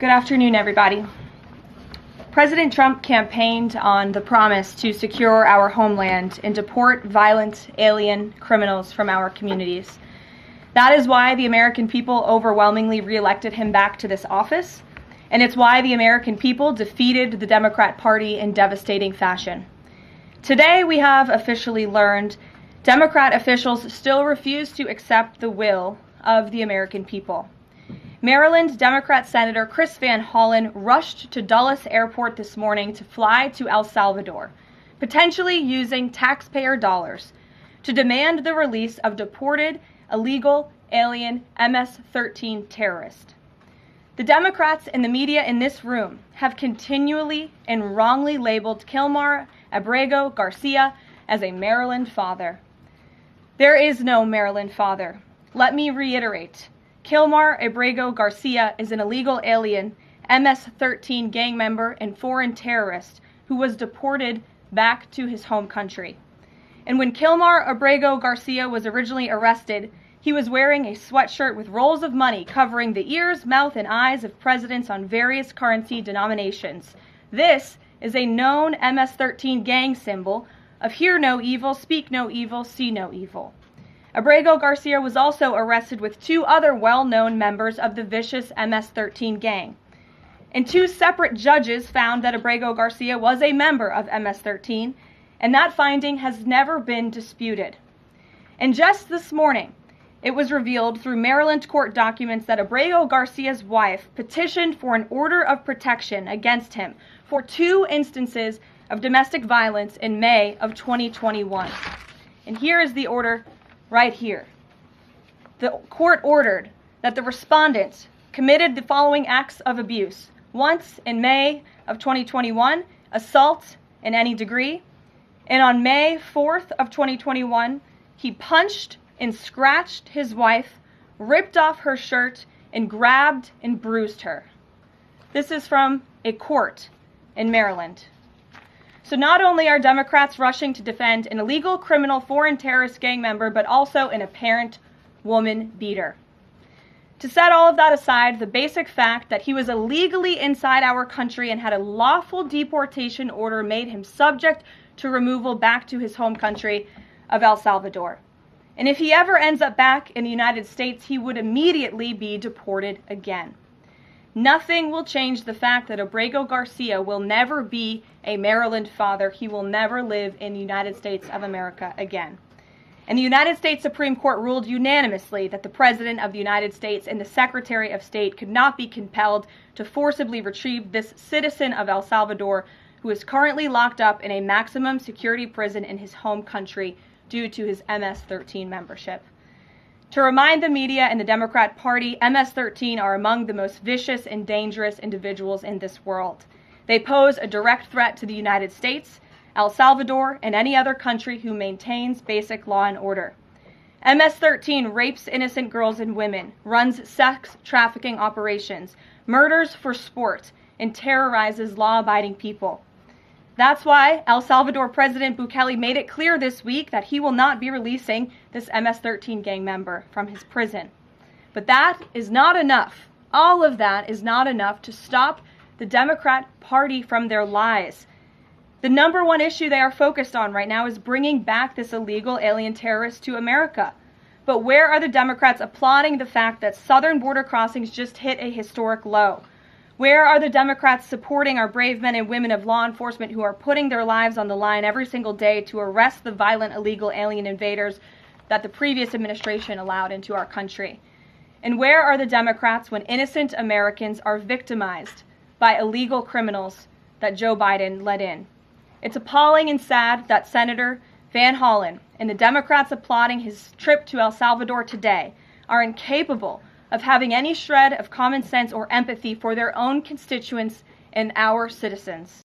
Good afternoon, everybody. President Trump campaigned on the promise to secure our homeland and deport violent alien criminals from our communities. That is why the American people overwhelmingly reelected him back to this office, and it's why the American people defeated the Democrat Party in devastating fashion. Today, we have officially learned Democrat officials still refuse to accept the will of the American people. Maryland Democrat Senator Chris Van Hollen rushed to Dulles Airport this morning to fly to El Salvador, potentially using taxpayer dollars, to demand the release of deported, illegal, alien MS13 terrorists. The Democrats and the media in this room have continually and wrongly labeled Kilmar Abrego Garcia as a Maryland father. There is no Maryland father. Let me reiterate. Kilmar Abrego Garcia is an illegal alien, MS13 gang member and foreign terrorist who was deported back to his home country. And when Kilmar Abrego Garcia was originally arrested, he was wearing a sweatshirt with rolls of money covering the ears, mouth, and eyes of presidents on various currency denominations. This is a known MS13 gang symbol of hear no evil, speak no evil, see no evil. Abrego Garcia was also arrested with two other well-known members of the vicious MS13 gang. And two separate judges found that Abrego Garcia was a member of MS13, and that finding has never been disputed. And just this morning, it was revealed through Maryland court documents that Abrego Garcia's wife petitioned for an order of protection against him for two instances of domestic violence in May of 2021. And here is the order right here. The court ordered that the respondent committed the following acts of abuse. Once in May of 2021, assault in any degree. And on May 4th of 2021, he punched and scratched his wife, ripped off her shirt, and grabbed and bruised her. This is from a court in Maryland. So not only are Democrats rushing to defend an illegal criminal foreign terrorist gang member, but also an apparent woman beater. To set all of that aside, the basic fact that he was illegally inside our country and had a lawful deportation order made him subject to removal back to his home country of El Salvador. And if he ever ends up back in the United States, he would immediately be deported again. Nothing will change the fact that Abrego Garcia will never be a Maryland father. He will never live in the United States of America again. And the United States Supreme Court ruled unanimously that the President of the United States and the Secretary of State could not be compelled to forcibly retrieve this citizen of El Salvador who is currently locked up in a maximum security prison in his home country due to his MS13 membership. To remind the media and the Democrat Party, MS13 are among the most vicious and dangerous individuals in this world. They pose a direct threat to the United States, El Salvador, and any other country who maintains basic law and order. MS13 rapes innocent girls and women, runs sex trafficking operations, murders for sport, and terrorizes law-abiding people. That's why El Salvador President Bukele made it clear this week that he will not be releasing this MS13 gang member from his prison. But that is not enough. All of that is not enough to stop the Democrat Party from their lies. The number one issue they are focused on right now is bringing back this illegal alien terrorist to America. But where are the Democrats applauding the fact that southern border crossings just hit a historic low? Where are the Democrats supporting our brave men and women of law enforcement who are putting their lives on the line every single day to arrest the violent illegal alien invaders that the previous administration allowed into our country? And where are the Democrats when innocent Americans are victimized by illegal criminals that Joe Biden let in? It's appalling and sad that Senator Van Hollen and the Democrats applauding his trip to El Salvador today are incapable of having any shred of common sense or empathy for their own constituents and our citizens.